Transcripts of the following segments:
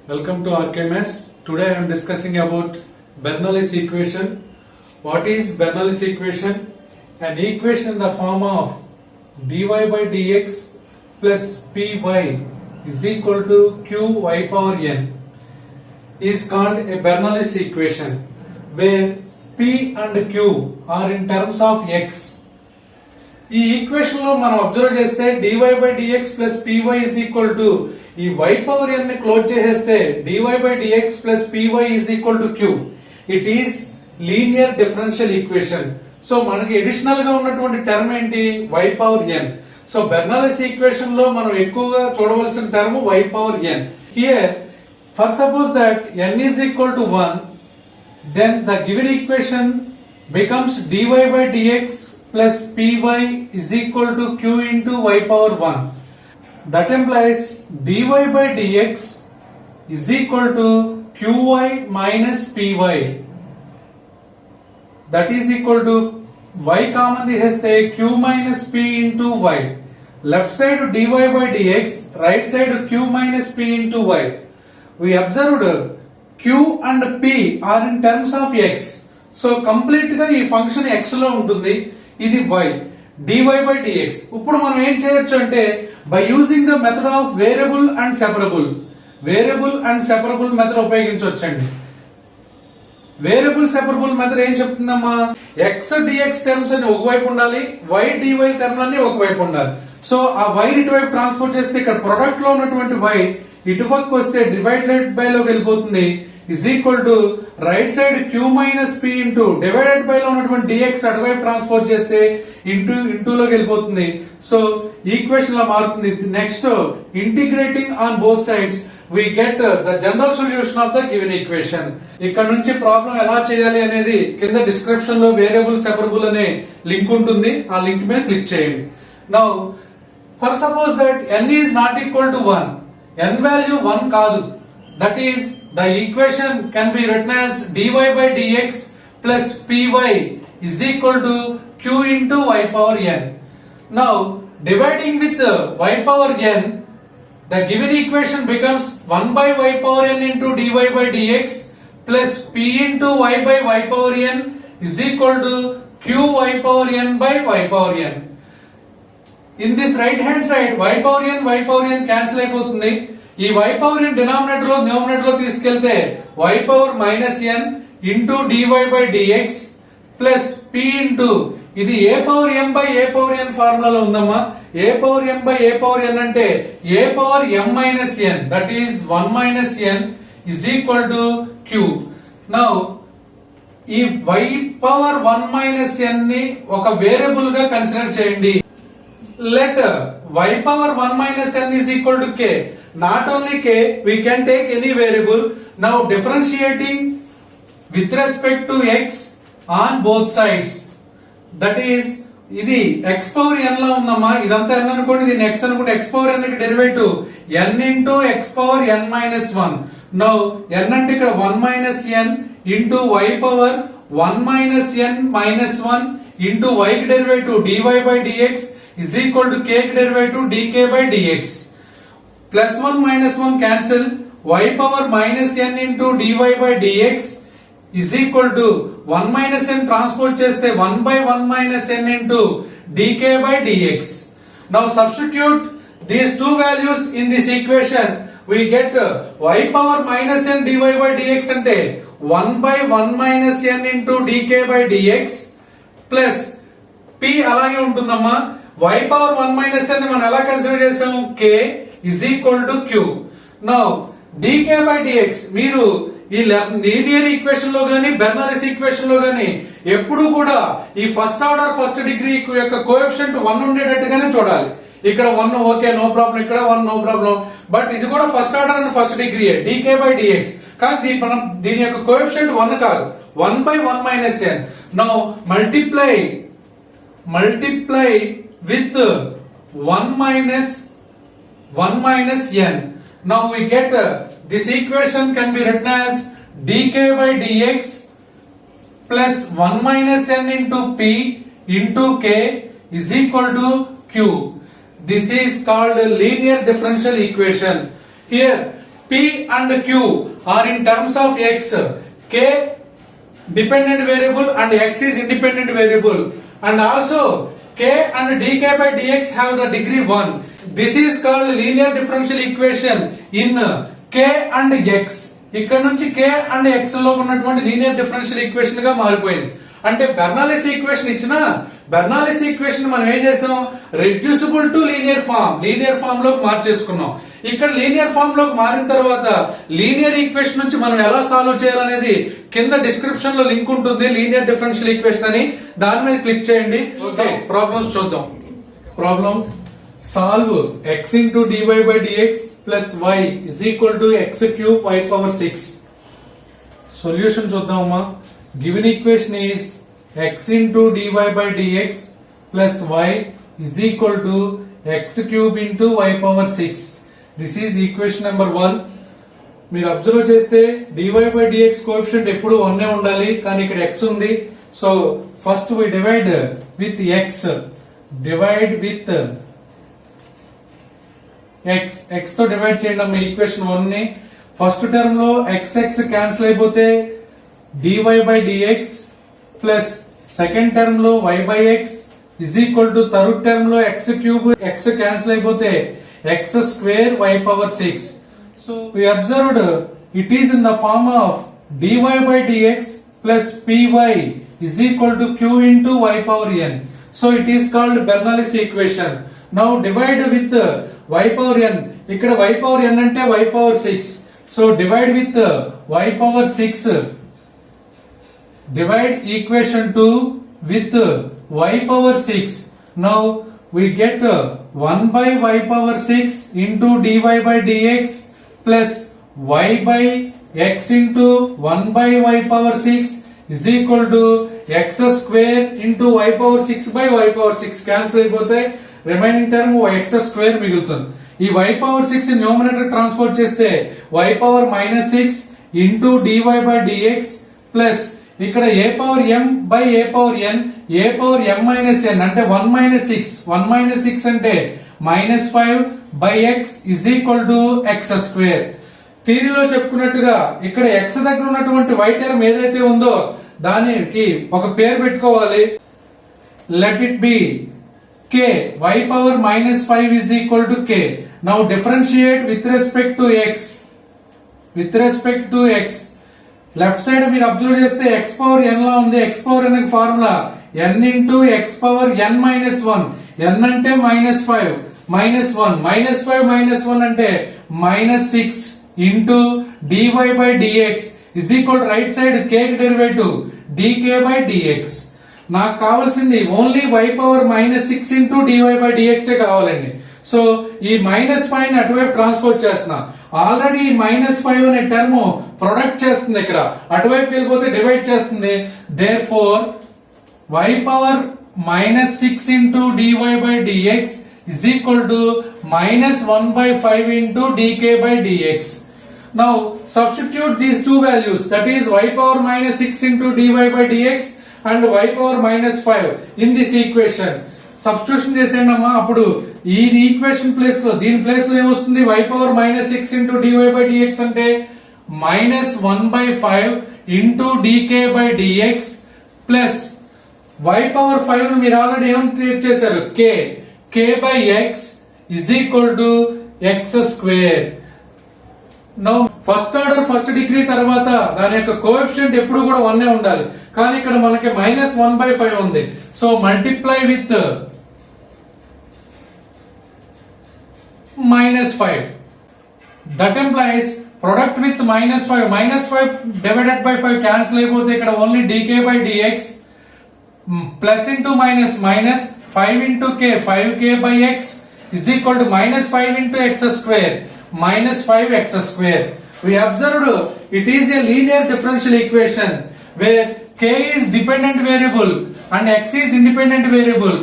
Welcome to RKMS. Today I am discussing about Bernoulli's equation. What is Bernoulli's equation? An equation in the form of dy by dx plus py is equal to qy power n is called a Bernoulli's equation where p and q are in terms of x. ఈ equation లో మనం observe చేస్తే dy by dx plus py is equal to ఈ y power n ని close చేసేస్తే dy by dx plus py is equal to q. It is linear differential equation. So మనకి additional గా ఉన్నటువంటి టర్మ్ ఏంటి? y power n. So Bernoulli's equation లో మనం ఎక్కువగా చూడవలసిన term y power n. Here for suppose that n is equal to 1, then the given equation becomes dy by dx plus py is equal to q into y power 1. That implies dy by dx is equal to qy minus py. That is equal to y common తీసేస్తే q minus p into y. Left side dy by dx, right side q minus p into y. We observed q and p are in terms of x. So complete గా ఈ function x లో ఉంటుంది. ఇది y dy by dx. ఇప్పుడు మనం ఏం చేయొచ్చు అంటే by using the method of variable and separable method ఉపయోగించవచ్చండి. వేరియబుల్ సెపరబుల్ మెథడ్ ఏం చెప్తుందమ్మా? x dx టర్మ్స్ అని ఒకవైపు ఉండాలి, y dy టర్మ్ అన్ని ఒకవైపు ఉండాలి. సో ఆ y ఇటువైపు ట్రాన్స్పోర్ట్ చేస్తే ఇక్కడ ప్రొడక్ట్ లో ఉన్నటువంటి y ఇటుపక్క వస్తే డివైడెడ్ బై లోకి వెళ్ళిపోతుంది. is equal to right side q minus p into divided by లో ఉన్నటువంటి dx అటువైపు ట్రాన్స్పోర్ట్ చేస్తే ఇంటూ లోకి వెళ్ళిపోతుంది. సో ఈక్వేషన్ లా మారుతుంది. Next integrating on both sides we get the general solution of the given equation. ఇక్కడ నుంచి ప్రాబ్లం ఎలా చేయాలి అనేది కింద డిస్క్రిప్షన్ లో వేరియబుల్ సెపరబుల్ అనే లింక్ ఉంటుంది. ఆ లింక్ మీద క్లిక్ చేయండి. Now for suppose that n is not equal to 1, n value 1 కాదు. That is the equation can be written as dy by dx plus py is equal to q into y power n. Now dividing with y power n, the given equation becomes 1 by y power n into dy by dx plus p into y by y power n is equal to q y power n by y power n. In this right hand side y power n cancel అయిపోతుంది. ఈ y power n numerator లో తీసుకెళ్తే y power minus n into dy by dx plus p into ఇది a power m by a power n ఫార్ములాలో ఉందమ్మా. a power m by a power n అంటే a power m minus n, that is 1 minus n is equal to q. Now ఈ y power 1 minus n ని ఒక variable గా consider చేయండి. Let y power 1 minus n is equal to k. Not only k, we can take any variable. Now differentiating with respect to x on both sides. That is, ఇది x power n లా ఉందమ్మా. ఇదంతా n అనుకోండి, దీన్ని x అనుకోండి. x power n కి derivative n into x power n minus 1. Now n అంటే ఇక్కడ 1 minus n into y power 1 minus n minus 1 into y కి derivative dy by dx is equal to k derivative dk by dx. Plus 1 minus 1 cancel. Y power minus n into dy by dx is equal to 1 minus n transport cheste 1 by 1 minus n into dk by dx. Now substitute these two values in this equation. We get y power minus n dy by dx ante 1 by 1 minus n into dk by dx plus p అలాగే ఉంటుందమ్మా. y power 1 minus n మనం ఎలా consider చేసాము? k is equal to q. Now dk by dx మీరు ఈ linear equation లో గాని బెర్నౌల్లిస్ equation లో గాని ఎప్పుడు కూడా ఈ ఫస్ట్ ఆర్డర్ ఫస్ట్ డిగ్రీ యొక్క కోఎఫిషియంట్ 1 ఉండేటట్టుగానే చూడాలి. ఇక్కడ 1 ఓకే నో ప్రాబ్లం, ఇక్కడ 1 నో ప్రాబ్లం. బట్ ఇది కూడా first order and first degree dk by dx. కానీ దీని యొక్క కోఎఫిషియంట్ 1 కాదు, 1 by 1 minus n. Now multiply with 1 minus n. Now we get this equation can be written as dk by dx plus 1 minus n into p into k is equal to q. This is called a linear differential equation. Here P and Q are in terms of x, K dependent variable and x is independent variable, and also K and dk by dx have the degree 1. This is called linear differential equation in K and x. ఇక్కడ నుంచి K and x లో ఉన్నటువంటి linear differential equation గా మారిపోయింది. అంటే Bernoulli's equation ఇచ్చిన Bernoulli's equation మనం ఏం చేసాం, రెడ్యూసిబుల్ టు లీనియర్ ఫామ్ లోకి మార్చేసుకున్నాం. ఇక్కడ లీనియర్ ఫామ్ లోకి మారిన తర్వాత లీనియర్ ఈక్వేషన్ నుంచి మనం ఎలా సాల్వ్ చేయాలనేది కింద డిస్క్రిప్షన్ లో లింక్ ఉంటుంది, లీనియర్ డిఫరెన్షియల్ ఈక్వేషన్ అని, దాని మీద క్లిక్ చేయండి. ఓకే, ప్రాబ్లమ్స్ చూద్దాం. Problem solve x into dy by dx plus y is equal to x cube y power 6. Solution చూద్దామమ్మా. Given equation is x into dy by dx plus y is equal to x cube into y power 6. This is equation number 1. మీరు observe చేస్తే dy by dx coefficient ఎప్పుడు 1 ఉండాలి, కానీ ఇక్కడ x ఉంది. So first we divide with x, divide with x తో divide చేయండి అమ్మ ఈక్వేషన్ 1 ని. ఫస్ట్ టర్మ్ లో x క్యాన్సిల్ అయిపోతే dy by dx plus second term లో y by x is equal to third term లో x క్యూబ్ x క్యాన్సిల్ అయిపోతే x square y power 6. So we observed it is in the form of dy by dx plus py is equal to q into y power n. So it is called Bernoulli's equation. Now divide with y power n. ఇక్కడ y power n అంటే y power 6. So divide with y power 6. Divide equation 2 with y power 6. Now we get 1 by y power 6 into dy by dx plus y by x into 1 by y power 6 is equal to x square into y power 6 by y power 6. Cancel అయిపోతే remaining term x square మిగులుతుంది. ఈ y power 6 numerator transport చేస్తే y power -6 into dy by dx plus ఇక్కడ a power m by a power n, a power m minus n అంటే 1 minus 6, 1 minus 6 అంటే -5 by x is equal to x square. థియరీలో చెప్పుకున్నట్టుగా ఇక్కడ x దగ్గర ఉన్నటువంటి y term ఏదైతే ఉందో దానికి ఒక పేరు పెట్టుకోవాలి. Let it be k, y power -5 is equal to k. Now differentiate with respect to x, with respect to x. Left side మీరు అబ్జర్వ్ చేస్తే x పవర్ n లా ఉంది. x పవర్ n కి formula n into x power n minus 1. n అంటే -5, -1, -5 -1 అంటే -6 into dy by dx is equal right side k కి derivative dk by dx. నాకు కావాల్సింది only y power -6 into dy by dx కావాలండి. So ఈ -5 ని అటువైపు ట్రాన్స్పోర్ట్ చేస్తున్నా. ఆల్రెడీ -5 అనే టర్మ్ ప్రొడక్ట్ చేస్తుంది, ఇక్కడ అటువైపు వెళ్ళిపోతే డివైడ్ చేస్తుంది. Therefore y power -6 into dy by dx is equal to -1 by 5 into dk by dx. Now substitute these two values, that is y power -6 into dy by dx and y power -5 in this equation. Substitution చేసేయండి అమ్మా. అప్పుడు ఈ equation place లో దీని place లో ఏమొస్తుంది, y power -6 into dy by dx అంటే -1 by 5 into dk by dx plus y power 5 ను మీరు ఆల్రెడీ ఏం క్రియేట్ చేశారు, k by x is equal to x square. Now first order first degree తర్వాత దాని యొక్క కోఎఫిషియంట్ ఎప్పుడు కూడా 1 ఉండాలి, కానీ ఇక్కడ మనకి -1 by 5 ఉంది. So multiply with -5. That employees product with -5 divided by 5 cancel అయిపోతే ఇక్కడ only dk by dx plus into minus 5 into k, 5k by x is equal to -5 into x square, -5x square. We observed it is a linear differential equation where k is dependent variable and x is independent variable.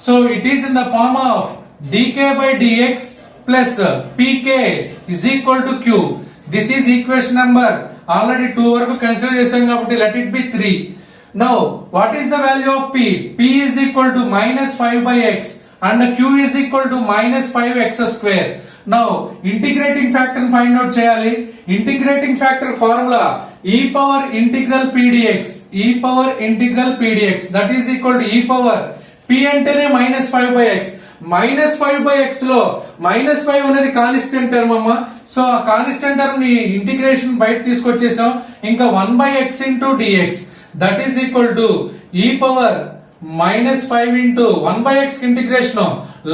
So it is in the form of dk by dx plus pk is equal to q. This is equation number already 2 వరకు consider చేసాం కాబట్టి let it be 3. Now what is the value of p? P is equal to -5 by x and q is equal to minus 5x square. Now integrating factor find out చేయాలి. Integrating factor formula e power integral pdx, e power integral pdx, that is equal to e power p అంటేనే minus 5 by x, minus 5 by x లో minus 5 అనేది constant term అమ్మా. So ఆ constant term ని integration బయట తీసుకొచ్చేసాం. ఇంకా 1 by x into dx, that is equal to e power minus 5 into 1 by x integration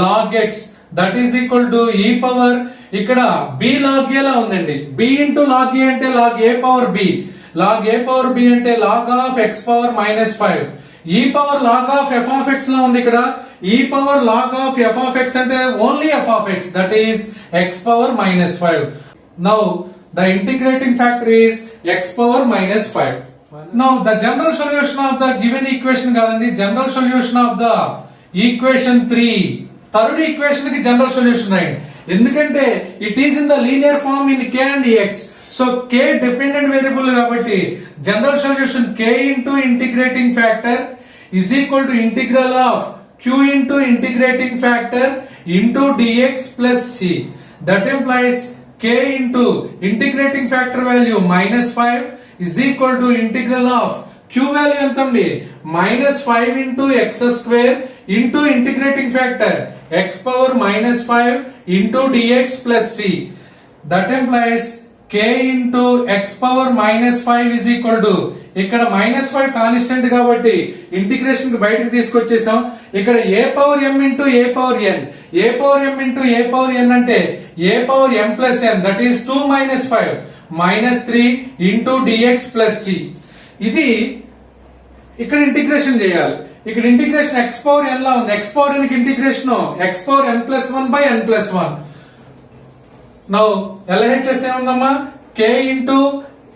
log x, that is equal to e power, ఇక్కడ b log a లా ఉందండి. b into log a అంటే log a power b, log a power b అంటే log of x power minus 5. e power log of f of x లా ఉంది. ఇక్కడ e power log of f of x అంటే only f of x, that is x power minus 5. Now the integrating factor is x power minus 5. Now the general solution of the given equation కాదండి, general solution of the equation 3, third equation కి general solution రాయండి. ఎందుకంటే it is in the linear form in k and x. So k dependent variable కాబట్టి general solution k into integrating factor is equal to integral of q into integrating factor into dx plus c. That implies k into integrating factor value minus 5 is equal to integral of q value ఎంత అండి minus 5 into x square into integrating factor x power minus 5 into dx plus c. That implies k into x power minus 5 is equal to, ఇక్కడ minus 5 constant కాబట్టి integration కి బయటకు తీసుకొచ్చేసాం. ఇక్కడ a power m into a power n, a power m into a power n అంటే a power m plus n, that is 2 minus 5 minus 3 into dx plus c. ఇది ఇక్కడ integration చేయాలి. ఇక్కడ integration x power n లా ఉంది. x power n కి integration x power n plus 1 by n plus 1. Now LHS ఏముందమ్మా k into,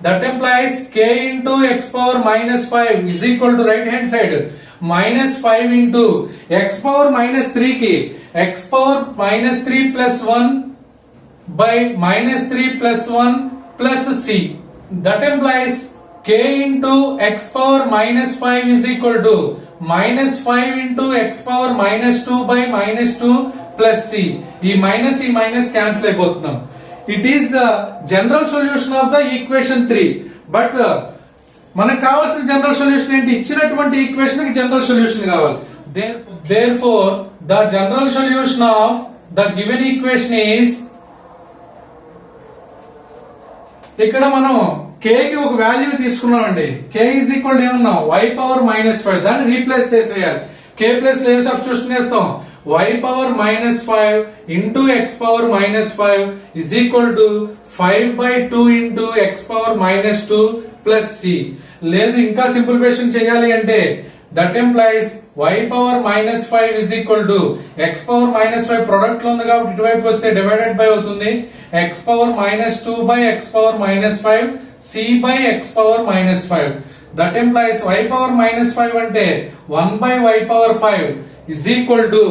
that implies k into x power minus 5 is equal to right hand side minus 5 into x power minus 3 ki x power minus 3 plus 1 by minus 3 plus 1 plus c. That implies k into x power minus 5 is equal to minus 5 into x power minus 2 by minus 2 plus c. ఈ minus cancel అయిపోతున్నాం. It is the general solution of the equation 3. But మనకు కావాల్సిన general solution ఏంటి? ఇచ్చినటువంటి equation కి general solution కావాలి. Therefore the general solution of the given equation is, ఇక్కడ మనం k కి ఒక వాల్యూ తీసుకున్నామండి. k ఈజ్ ఈక్వల్ టు ఏమన్నాం y పవర్ మైనస్ 5, దాన్ని రీప్లేస్ చేసేయాలి. k ప్లస్ లో ఏం సబ్స్టిట్యూషన్ చేస్తాం? y power minus 5 into x power minus 5 is equal to 5 by 2 into x power minus 2 plus c. లేదు ఇంకా సింప్లిఫికేషన్ చేయాలి అంటే that employees y power minus 5 is equal to x power minus 5 product లో ఉంది కాబట్టి ఇటువైపు వస్తే డివైడెడ్ బై అవుతుంది x power minus 2 by x power minus 5 c by x power minus 5. That employees y power minus 5 అంటే 1 by y power 5 is equal to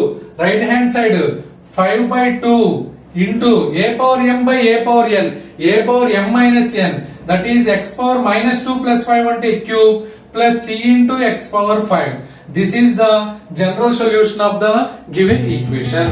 right hand side 5 by 2 into a power m by a power n, a power m minus n, that is x power minus 2 plus 5 ante cube plus c into x power 5. This is the general solution of the given equation.